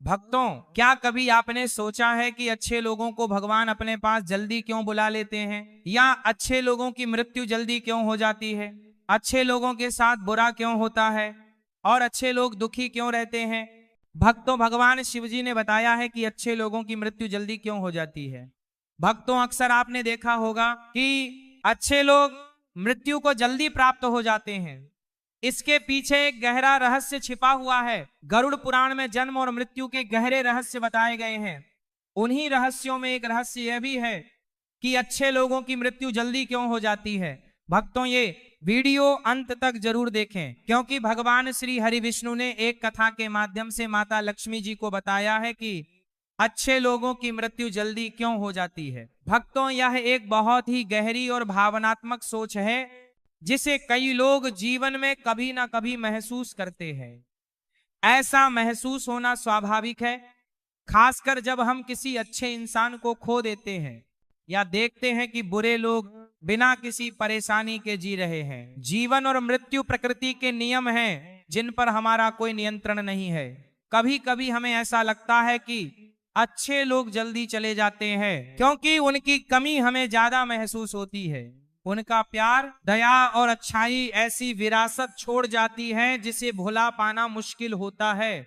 भक्तों, क्या कभी आपने सोचा है कि अच्छे लोगों को भगवान अपने पास जल्दी क्यों बुला लेते हैं, या अच्छे लोगों की मृत्यु जल्दी क्यों हो जाती है? अच्छे लोगों के साथ बुरा क्यों होता है और अच्छे लोग दुखी क्यों रहते हैं? भक्तों, भगवान शिव जी ने बताया है कि अच्छे लोगों की मृत्यु जल्दी क्यों हो जाती है। भक्तों, अक्सर आपने देखा होगा कि अच्छे लोग मृत्यु को जल्दी प्राप्त हो जाते हैं। इसके पीछे एक गहरा रहस्य छिपा हुआ है। गरुड़ पुराण में जन्म और मृत्यु के गहरे रहस्य बताए गए हैं। उन्हीं रहस्यों में एक रहस्य यह भी है कि अच्छे लोगों की मृत्यु जल्दी क्यों हो जाती है। भक्तों, ये वीडियो अंत तक जरूर देखें, क्योंकि भगवान श्री हरि विष्णु ने एक कथा के माध्यम से माता लक्ष्मी जी को बताया है कि अच्छे लोगों की मृत्यु जल्दी क्यों हो जाती है। भक्तों, यह एक बहुत ही गहरी और भावनात्मक सोच है जिसे कई लोग जीवन में कभी ना कभी महसूस करते हैं। ऐसा महसूस होना स्वाभाविक है, खासकर जब हम किसी अच्छे इंसान को खो देते हैं या देखते हैं कि बुरे लोग बिना किसी परेशानी के जी रहे हैं। जीवन और मृत्यु प्रकृति के नियम हैं जिन पर हमारा कोई नियंत्रण नहीं है। कभी कभी हमें ऐसा लगता है कि अच्छे लोग जल्दी चले जाते हैं क्योंकि उनकी कमी हमें ज्यादा महसूस होती है। उनका प्यार, दया और अच्छाई ऐसी विरासत छोड़ जाती है जिसे भुला पाना मुश्किल होता है।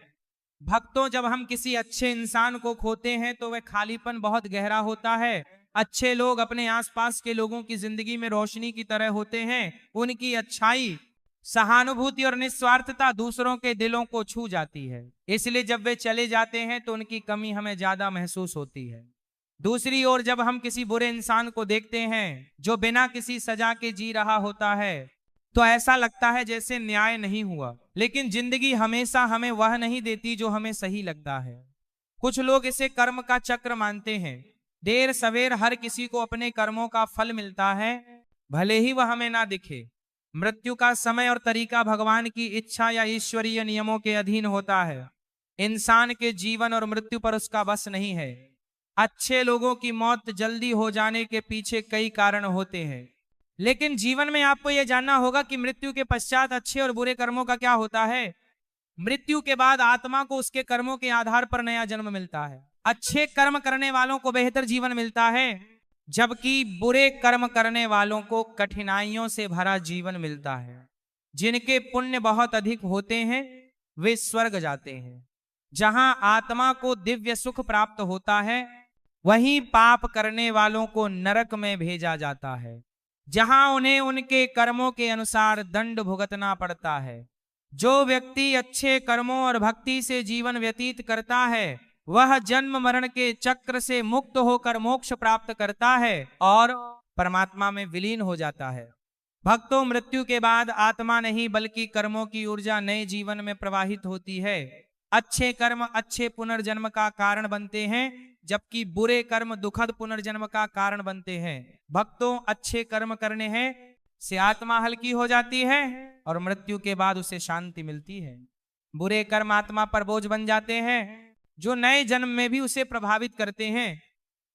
भक्तों, जब हम किसी अच्छे इंसान को खोते हैं तो वह खालीपन बहुत गहरा होता है। अच्छे लोग अपने आसपास के लोगों की जिंदगी में रोशनी की तरह होते हैं। उनकी अच्छाई, सहानुभूति और निस्वार्थता दूसरों के दिलों को छू जाती है। इसलिए जब वे चले जाते हैं तो उनकी कमी हमें ज्यादा महसूस होती है। दूसरी ओर, जब हम किसी बुरे इंसान को देखते हैं जो बिना किसी सजा के जी रहा होता है, तो ऐसा लगता है जैसे न्याय नहीं हुआ। लेकिन जिंदगी हमेशा हमें वह नहीं देती जो हमें सही लगता है। कुछ लोग इसे कर्म का चक्र मानते हैं। देर सवेर हर किसी को अपने कर्मों का फल मिलता है, भले ही वह हमें ना दिखे। मृत्यु का समय और तरीका भगवान की इच्छा या ईश्वरीय नियमों के अधीन होता है। इंसान के जीवन और मृत्यु पर उसका बस नहीं है। अच्छे लोगों की मौत जल्दी हो जाने के पीछे कई कारण होते हैं, लेकिन जीवन में आपको यह जानना होगा कि मृत्यु के पश्चात अच्छे और बुरे कर्मों का क्या होता है। मृत्यु के बाद आत्मा को उसके कर्मों के आधार पर नया जन्म मिलता है। अच्छे कर्म करने वालों को बेहतर जीवन मिलता है, जबकि बुरे कर्म करने वालों को कठिनाइयों से भरा जीवन मिलता है। जिनके पुण्य बहुत अधिक होते हैं वे स्वर्ग जाते हैं, जहां आत्मा को दिव्य सुख प्राप्त होता है। वहीं पाप करने वालों को नरक में भेजा जाता है, जहां उन्हें उनके कर्मों के अनुसार दंड भुगतना पड़ता है। जो व्यक्ति अच्छे कर्मों और भक्ति से जीवन व्यतीत करता है वह जन्म मरण के चक्र से मुक्त होकर मोक्ष प्राप्त करता है और परमात्मा में विलीन हो जाता है। भक्तों, मृत्यु के बाद आत्मा नहीं बल्कि कर्मों की ऊर्जा नए जीवन में प्रवाहित होती है। अच्छे कर्म अच्छे पुनर्जन्म का कारण बनते हैं, जबकि बुरे कर्म दुखद पुनर्जन्म का कारण बनते हैं। भक्तों, अच्छे कर्म करने हैं से आत्मा हल्की हो जाती है और मृत्यु के बाद उसे शांति मिलती है। बुरे कर्म आत्मा पर बोझ बन जाते हैं जो नए जन्म में भी उसे प्रभावित करते हैं।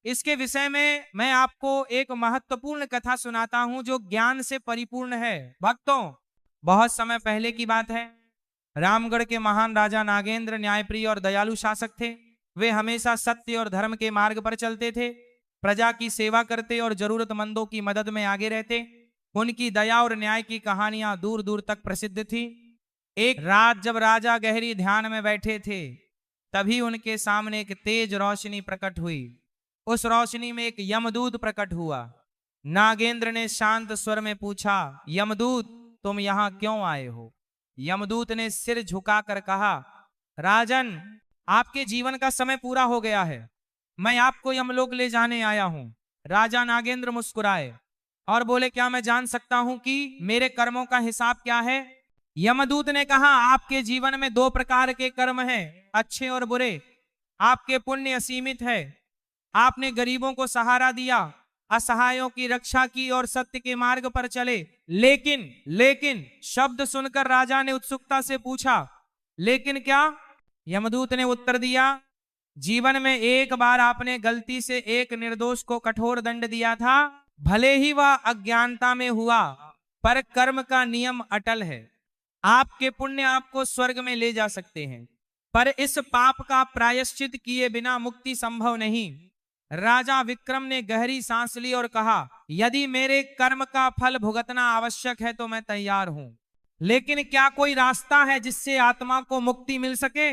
इसके विषय में मैं आपको एक महत्वपूर्ण कथा सुनाता हूं जो ज्ञान से परिपूर्ण है। भक्तों, बहुत समय पहले की बात है। रामगढ़ के महान राजा नागेंद्र न्यायप्रिय और दयालु शासक थे। वे हमेशा सत्य और धर्म के मार्ग पर चलते थे, प्रजा की सेवा करते और जरूरतमंदों की मदद में आगे रहते। उनकी दया और न्याय की कहानियां दूर दूर तक प्रसिद्ध थी। एक रात जब राजा गहरी ध्यान में बैठे थे, तभी उनके सामने एक तेज रोशनी प्रकट हुई। उस रोशनी में एक यमदूत प्रकट हुआ। नागेंद्र ने शांत स्वर में पूछा, यमदूत, तुम यहां क्यों आए हो? यमदूत ने सिर झुकाकर कहा, राजन, आपके जीवन का समय पूरा हो गया है, मैं आपको यमलोक ले जाने आया हूं। राजा नागेंद्र मुस्कुराए और बोले, क्या मैं जान सकता हूं कि मेरे कर्मों का हिसाब क्या है? यमदूत ने कहा, आपके जीवन में दो प्रकार के कर्म हैं, अच्छे और बुरे। आपके पुण्य असीमित है, आपने गरीबों को सहारा दिया, असहायों की रक्षा की और सत्य के मार्ग पर चले। लेकिन शब्द सुनकर राजा ने उत्सुकता से पूछा, लेकिन क्या? यमदूत ने उत्तर दिया, जीवन में एक बार आपने गलती से एक निर्दोष को कठोर दंड दिया था, भले ही वह अज्ञानता में हुआ, पर कर्म का नियम अटल है। आपके पुण्य आपको स्वर्ग में ले जा सकते हैं, पर इस पाप का प्रायश्चित किए बिना मुक्ति संभव नहीं। राजा विक्रम ने गहरी सांस ली और कहा, यदि मेरे कर्म का फल भुगतना आवश्यक है तो मैं तैयार हूं, लेकिन क्या कोई रास्ता है जिससे आत्मा को मुक्ति मिल सके?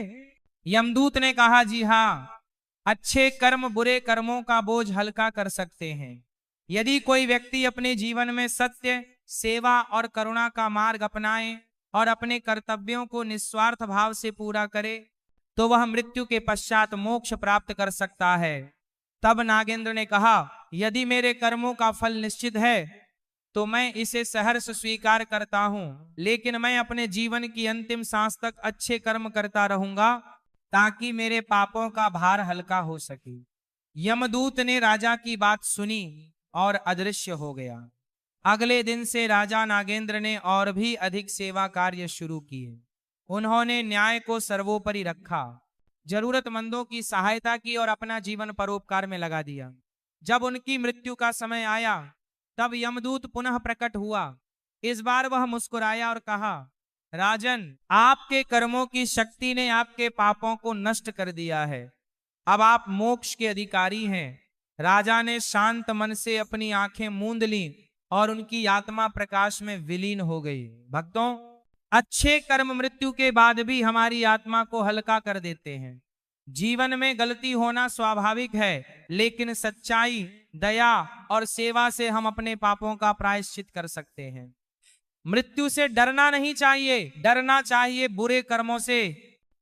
यमदूत ने कहा, जी हाँ, अच्छे कर्म बुरे कर्मों का बोझ हल्का कर सकते हैं। यदि कोई व्यक्ति अपने जीवन में सत्य, सेवा और करुणा का मार्ग अपनाए और अपने कर्तव्यों को निस्वार्थ भाव से पूरा करे तो वह मृत्यु के पश्चात मोक्ष प्राप्त कर सकता है। तब नागेंद्र ने कहा, यदि मेरे कर्मों का फल निश्चित है तो मैं इसे सहर्ष स्वीकार करता हूं, लेकिन मैं अपने जीवन की अंतिम सांस तक अच्छे कर्म करता रहूंगा ताकि मेरे पापों का भार हल्का हो सके। यमदूत ने राजा की बात सुनी और अदृश्य हो गया। अगले दिन से राजा नागेंद्र ने और भी अधिक सेवा कार्य शुरू किए। उन्होंने न्याय को सर्वोपरि रखा, जरूरतमंदों की सहायता की और अपना जीवन परोपकार में लगा दिया। जब उनकी मृत्यु का समय आया तब यमदूत पुनः प्रकट हुआ। इस बार वह मुस्कुराया और कहा, राजन, आपके कर्मों की शक्ति ने आपके पापों को नष्ट कर दिया है। अब आप मोक्ष के अधिकारी हैं। राजा ने शांत मन से अपनी आंखें मूंद ली और उनकी आत्मा प्रकाश में विलीन हो गई। भक्तों, अच्छे कर्म मृत्यु के बाद भी हमारी आत्मा को हल्का कर देते हैं। जीवन में गलती होना स्वाभाविक है, लेकिन सच्चाई, दया और सेवा से हम अपने पापों का प्रायश्चित कर सकते हैं। मृत्यु से डरना नहीं चाहिए, डरना चाहिए बुरे कर्मों से।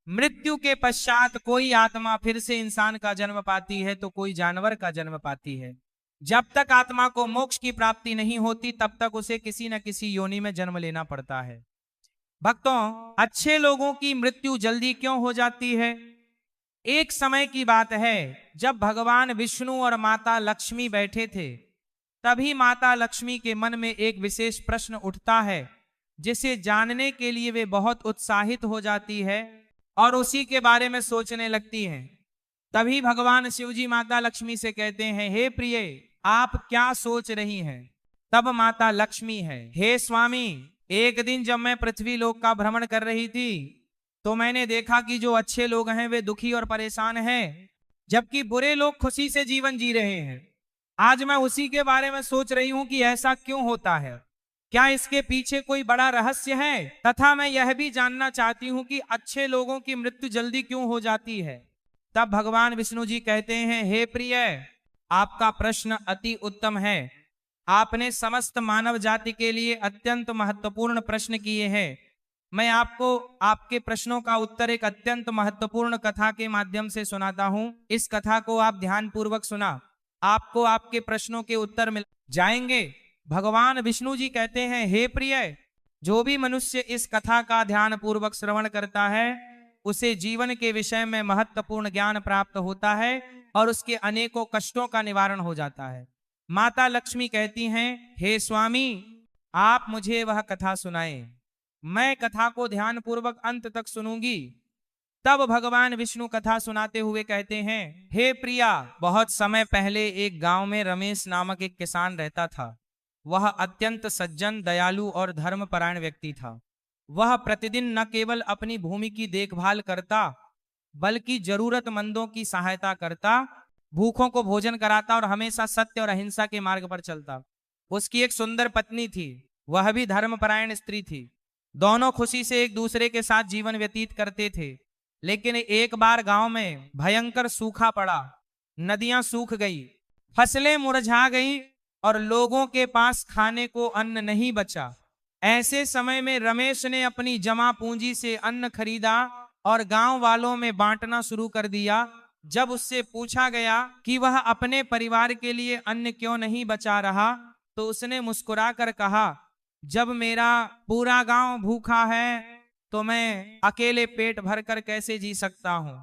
मृत्यु के पश्चात कोई आत्मा फिर से इंसान का जन्म पाती है तो कोई जानवर का जन्म पाती है। जब तक आत्मा को मोक्ष की प्राप्ति नहीं होती तब तक उसे किसी न किसी योनि में जन्म लेना पड़ता है। भक्तों, अच्छे लोगों की मृत्यु जल्दी क्यों हो जाती है? एक समय की बात है जब भगवान विष्णु और माता लक्ष्मी बैठे थे। तभी माता लक्ष्मी के मन में एक विशेष प्रश्न उठता है जिसे जानने के लिए वे बहुत उत्साहित हो जाती है और उसी के बारे में सोचने लगती हैं। तभी भगवान शिवजी माता लक्ष्मी से कहते हैं, हे प्रिय, आप क्या सोच रही हैं? तब माता लक्ष्मी है, हे स्वामी, एक दिन जब मैं पृथ्वी लोक का भ्रमण कर रही थी तो मैंने देखा कि जो अच्छे लोग हैं वे दुखी और परेशान हैं, जबकि बुरे लोग खुशी से जीवन जी रहे हैं। आज मैं उसी के बारे में सोच रही हूं कि ऐसा क्यों होता है, क्या इसके पीछे कोई बड़ा रहस्य है, तथा मैं यह भी जानना चाहती हूं कि अच्छे लोगों की मृत्यु जल्दी क्यों हो जाती है। तब भगवान विष्णु जी कहते हैं, हे प्रिय, आपका प्रश्न अति उत्तम है। आपने समस्त मानव जाति के लिए अत्यंत महत्वपूर्ण प्रश्न किए हैं। मैं आपको आपके प्रश्नों का उत्तर एक अत्यंत महत्वपूर्ण कथा के माध्यम से सुनाता हूं। इस कथा को आप ध्यान पूर्वक सुना, आपको आपके प्रश्नों के उत्तर मिल जाएंगे। भगवान विष्णु जी कहते हैं, हे प्रिय, जो भी मनुष्य इस कथा का ध्यान पूर्वक श्रवण करता है उसे जीवन के विषय में महत्वपूर्ण ज्ञान प्राप्त होता है और उसके अनेकों कष्टों का निवारण हो जाता है। माता लक्ष्मी कहती हैं, हे स्वामी, आप मुझे वह कथा सुनाएं। मैं कथा को ध्यान पूर्वक अंत तक सुनूंगी। तब भगवान विष्णु कथा सुनाते हुए कहते हैं, हे प्रिया, बहुत समय पहले एक गांव में रमेश नामक एक किसान रहता था। वह अत्यंत सज्जन, दयालु और धर्मपरायण व्यक्ति था। वह प्रतिदिन न केवल अपनी भूमि की देखभाल करता बल्कि जरूरतमंदों की सहायता करता, भूखों को भोजन कराता और हमेशा सत्य और अहिंसा के मार्ग पर चलता। उसकी एक सुंदर पत्नी थी, वह भी धर्मपरायण स्त्री थी। दोनों खुशी से एक दूसरे के साथ जीवन व्यतीत करते थे। लेकिन एक बार गांव में भयंकर सूखा पड़ा, नदियां सूख गई, फसलें मुरझा गई और लोगों के पास खाने को अन्न नहीं बचा। ऐसे समय में रमेश ने अपनी जमा पूंजी से अन्न खरीदा और गांव वालों में बांटना शुरू कर दिया। जब उससे पूछा गया कि वह अपने परिवार के लिए अन्न क्यों नहीं बचा रहा तो उसने मुस्कुराकर कहा, जब मेरा पूरा गांव भूखा है तो मैं अकेले पेट भरकर कैसे जी सकता हूं।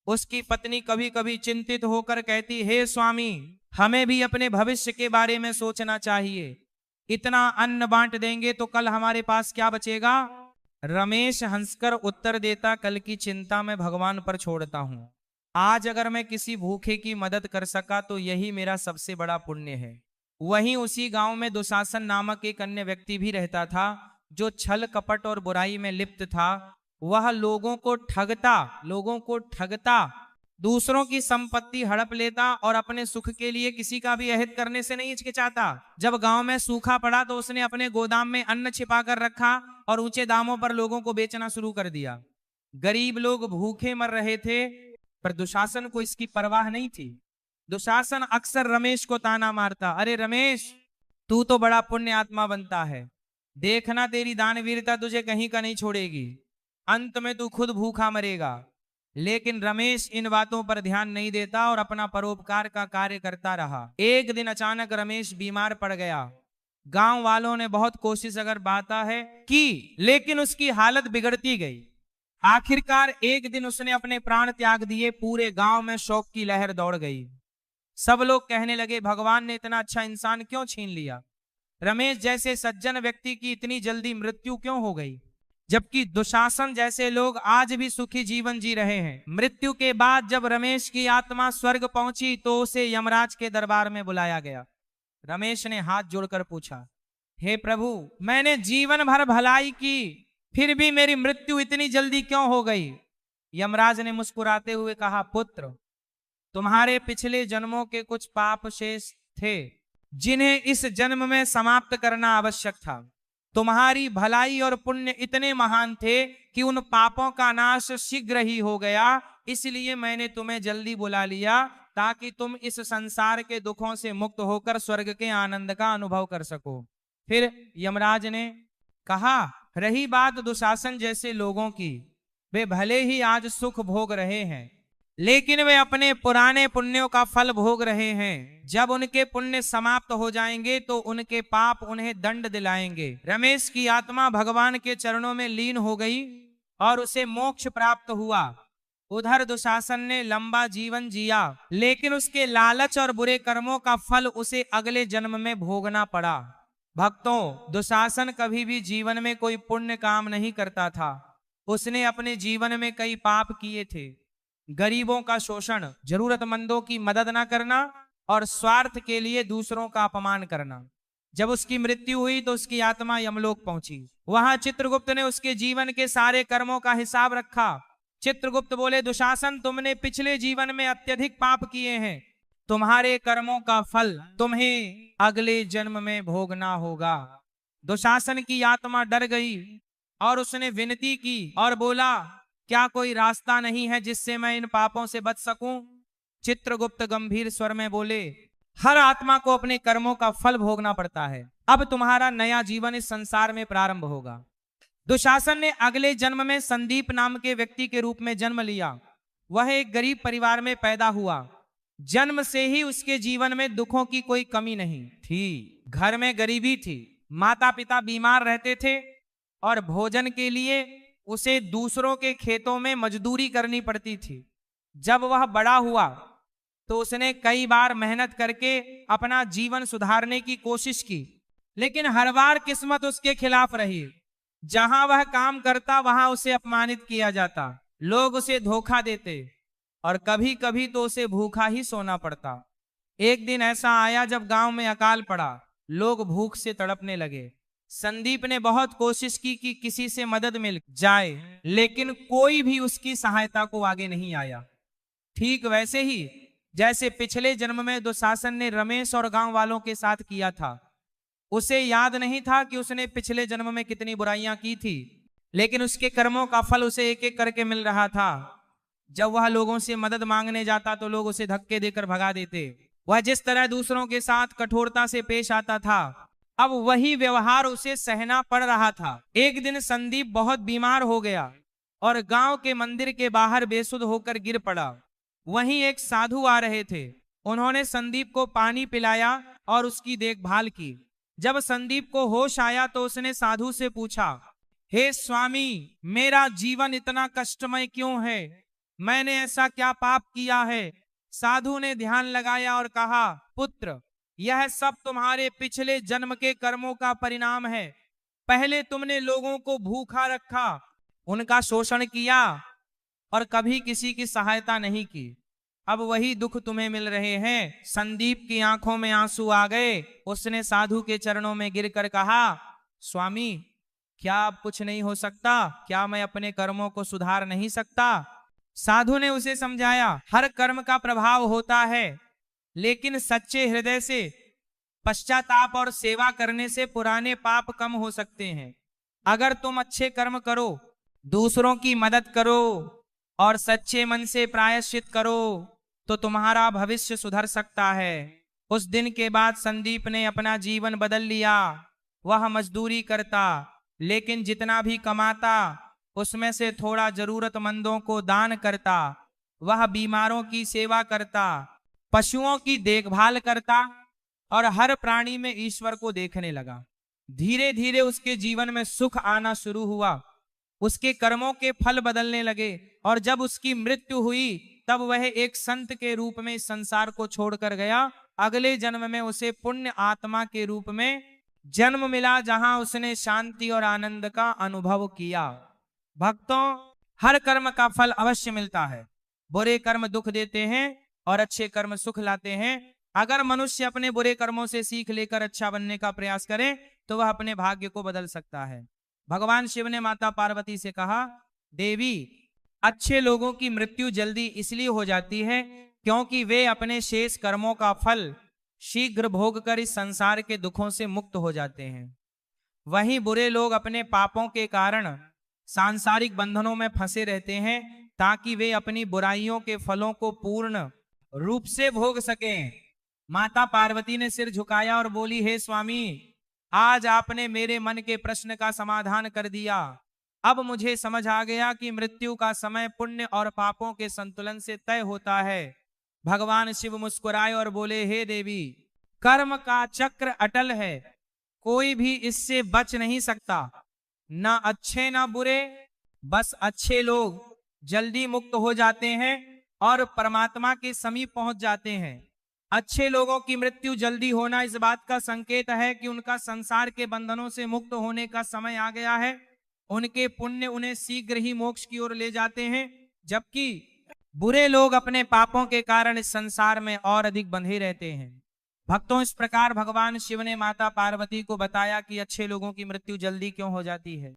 उसकी पत्नी कभी कभी चिंतित होकर कहती, हे स्वामी, हमें भी अपने भविष्य के बारे में सोचना चाहिए। इतना अन्न बांट देंगे तो कल हमारे पास क्या बचेगा? रमेश हंसकर उत्तर देता, कल की चिंता मैं भगवान पर छोड़ता हूं। आज अगर मैं किसी भूखे की मदद कर सका तो यही मेरा सबसे बड़ा पुण्य है। वहीं उसी गांव में दुशासन नामक एक अन्य व्यक्ति भी रहता था जो छल कपट और बुराई में लिप्त था। वह लोगों को ठगता, दूसरों की संपत्ति हड़प लेता और अपने सुख के लिए किसी का भी अहित करने से नहीं हिचकिचाता। जब गांव में सूखा पड़ा तो उसने अपने गोदाम में अन्न छिपा कर रखा और ऊंचे दामों पर लोगों को बेचना शुरू कर दिया। गरीब लोग भूखे मर रहे थे, पर दुशासन को इसकी परवाह नहीं थी। दुशासन अक्सर रमेश को ताना मारता, अरे रमेश, तू तो बड़ा पुण्य आत्मा बनता है, देखना तेरी दानवीरता तुझे कहीं का नहीं छोड़ेगी, अंत में तू खुद भूखा मरेगा। लेकिन रमेश इन बातों पर ध्यान नहीं देता और अपना परोपकार का कार्य करता रहा। एक दिन अचानक रमेश बीमार पड़ गया। गांव वालों ने बहुत कोशिश अगर बाता है की, लेकिन उसकी हालत बिगड़ती गई। आखिरकार एक दिन उसने अपने प्राण त्याग दिए। पूरे गांव में शोक की लहर दौड़ गई। सब लोग कहने लगे, भगवान ने इतना अच्छा इंसान क्यों छीन लिया? रमेश जैसे सज्जन व्यक्ति की इतनी जल्दी मृत्यु क्यों हो गई, जबकि दुशासन जैसे लोग आज भी सुखी जीवन जी रहे हैं। मृत्यु के बाद जब रमेश की आत्मा स्वर्ग पहुंची तो उसे यमराज के दरबार में बुलाया गया। रमेश ने हाथ जोड़कर पूछा, हे प्रभु, मैंने जीवन भर भलाई की, फिर भी मेरी मृत्यु इतनी जल्दी क्यों हो गई? यमराज ने मुस्कुराते हुए कहा, पुत्र, तुम्हारे पिछले जन्मों के कुछ पाप शेष थे जिन्हें इस जन्म में समाप्त करना आवश्यक था। तुम्हारी भलाई और पुण्य इतने महान थे कि उन पापों का नाश शीघ्र ही हो गया, इसलिए मैंने तुम्हें जल्दी बुला लिया ताकि तुम इस संसार के दुखों से मुक्त होकर स्वर्ग के आनंद का अनुभव कर सको। फिर यमराज ने कहा, रही बात दुशासन जैसे लोगों की, वे भले ही आज सुख भोग रहे हैं, लेकिन वे अपने पुराने पुण्यों का फल भोग रहे हैं। जब उनके पुण्य समाप्त हो जाएंगे तो उनके पाप उन्हें दंड दिलाएंगे। रमेश की आत्मा भगवान के चरणों में लीन हो गई और उसे मोक्ष प्राप्त हुआ। उधर दुशासन ने लंबा जीवन जिया, लेकिन उसके लालच और बुरे कर्मों का फल उसे अगले जन्म में भोगना पड़ा। भक्तों, दुशासन कभी भी जीवन में कोई पुण्य काम नहीं करता था। उसने अपने जीवन में कई पाप किए थे। गरीबों का शोषण, जरूरतमंदों की मदद न करना और स्वार्थ के लिए दूसरों का अपमान करना। जब उसकी मृत्यु हुई तो उसकी आत्मा यमलोक पहुंची। वहां चित्रगुप्त ने उसके जीवन के सारे कर्मों का हिसाब रखा। चित्रगुप्त बोले, दुशासन, तुमने पिछले जीवन में अत्यधिक पाप किए हैं, तुम्हारे कर्मों का फल तुम्हें अगले जन्म में भोगना होगा। दुशासन की आत्मा डर गई और उसने विनती की और बोला, क्या कोई रास्ता नहीं है जिससे मैं इन पापों से बच सकूं? चित्रगुप्त गंभीर स्वर में बोले, हर आत्मा को अपने कर्मों का फल भोगना पड़ता है। अब तुम्हारा नया जीवन इस संसार में प्रारंभ होगा। दुशासन ने अगले जन्म में संदीप नाम के व्यक्ति के रूप में जन्म लिया। वह एक गरीब परिवार में पैदा हुआ। जन्म से ही उसके जीवन में दुखों की कोई कमी नहीं थी। घर में गरीबी थी, माता पिता बीमार रहते थे और भोजन के लिए उसे दूसरों के खेतों में मजदूरी करनी पड़ती थी। जब वह बड़ा हुआ तो उसने कई बार मेहनत करके अपना जीवन सुधारने की कोशिश की, लेकिन हर बार किस्मत उसके खिलाफ रही। जहां वह काम करता वहां उसे अपमानित किया जाता, लोग उसे धोखा देते और कभी कभी तो उसे भूखा ही सोना पड़ता। एक दिन ऐसा आया जब गांव में अकाल पड़ा, लोग भूख से तड़पने लगे। संदीप ने बहुत कोशिश की कि किसी से मदद मिल जाए, लेकिन कोई भी उसकी सहायता को आगे नहीं आया। ठीक वैसे ही जैसे पिछले जन्म में दुशासन ने रमेश और गांव वालों के साथ किया था। उसे याद नहीं था कि उसने पिछले जन्म में कितनी बुराइयां की थी, लेकिन उसके कर्मों का फल उसे एक एक करके मिल रहा था। जब वह लोगों से मदद मांगने जाता तो लोग उसे धक्के देकर भगा देते। वह जिस तरह दूसरों के साथ कठोरता से पेश आता था, अब वही व्यवहार उसे सहना पड़ रहा था। एक दिन संदीप बहुत बीमार हो गया और गांव के मंदिर के बाहर बेसुध होकर गिर पड़ा। वहीं एक साधु आ रहे थे। उन्होंने संदीप को पानी पिलाया और उसकी देखभाल की। जब संदीप को होश आया तो उसने साधु से पूछा, हे स्वामी, मेरा जीवन इतना कष्टमय क्यों है? मैंने ऐसा क्या पाप किया है? साधु ने ध्यान लगाया और कहा, पुत्र, यह सब तुम्हारे पिछले जन्म के कर्मों का परिणाम है। पहले तुमने लोगों को भूखा रखा, उनका शोषण किया और कभी किसी की सहायता नहीं की। अब वही दुख तुम्हें मिल रहे हैं। संदीप की आंखों में आंसू आ गए। उसने साधु के चरणों में गिरकर कहा, स्वामी, क्या अब कुछ नहीं हो सकता? क्या मैं अपने कर्मों को सुधार नहीं सकता? साधु ने उसे समझाया, हर कर्म का प्रभाव होता है, लेकिन सच्चे हृदय से पश्चाताप और सेवा करने से पुराने पाप कम हो सकते हैं। अगर तुम अच्छे कर्म करो, दूसरों की मदद करो और सच्चे मन से प्रायश्चित करो, तो तुम्हारा भविष्य सुधर सकता है। उस दिन के बाद संदीप ने अपना जीवन बदल लिया। वह मजदूरी करता, लेकिन जितना भी कमाता उसमें से थोड़ा जरूरतमंदों को दान करता। वह बीमारों की सेवा करता, पशुओं की देखभाल करता और हर प्राणी में ईश्वर को देखने लगा। धीरे धीरे उसके जीवन में सुख आना शुरू हुआ। उसके कर्मों के फल बदलने लगे और जब उसकी मृत्यु हुई तब वह एक संत के रूप में इस संसार को छोड़कर गया। अगले जन्म में उसे पुण्य आत्मा के रूप में जन्म मिला, जहां उसने शांति और आनंद का अनुभव किया। भक्तों, हर कर्म का फल अवश्य मिलता है। बुरे कर्म दुख देते हैं और अच्छे कर्म सुख लाते हैं। अगर मनुष्य अपने बुरे कर्मों से सीख लेकर अच्छा बनने का प्रयास करे तो वह अपने भाग्य को बदल सकता है। भगवान शिव ने माता पार्वती से कहा, देवी, अच्छे लोगों की मृत्यु जल्दी इसलिए हो जाती है क्योंकि वे अपने शेष कर्मों का फल शीघ्र भोग कर इस संसार के दुखों से मुक्त हो जाते हैं। वहीं बुरे लोग अपने पापों के कारण सांसारिक बंधनों में फंसे रहते हैं ताकि वे अपनी बुराइयों के फलों को पूर्ण रूप से भोग सकें। माता पार्वती ने सिर झुकाया और बोली, हे स्वामी, आज आपने मेरे मन के प्रश्न का समाधान कर दिया। अब मुझे समझ आ गया कि मृत्यु का समय पुण्य और पापों के संतुलन से तय होता है। भगवान शिव मुस्कुराए और बोले, हे देवी, कर्म का चक्र अटल है, कोई भी इससे बच नहीं सकता। ना अच्छे ना बुरे, बस अच्छे लोग जल्दी मुक्त हो जाते हैं और परमात्मा के समीप पहुंच जाते हैं। अच्छे लोगों की मृत्यु जल्दी होना इस बात का संकेत है कि उनका संसार के बंधनों से मुक्त होने का समय आ गया है। उनके पुण्य उन्हें शीघ्र ही मोक्ष की ओर ले जाते हैं, जबकि बुरे लोग अपने पापों के कारण इस संसार में और अधिक बंधे रहते हैं। भक्तों, इस प्रकार भगवान शिव ने माता पार्वती को बताया कि अच्छे लोगों की मृत्यु जल्दी क्यों हो जाती है।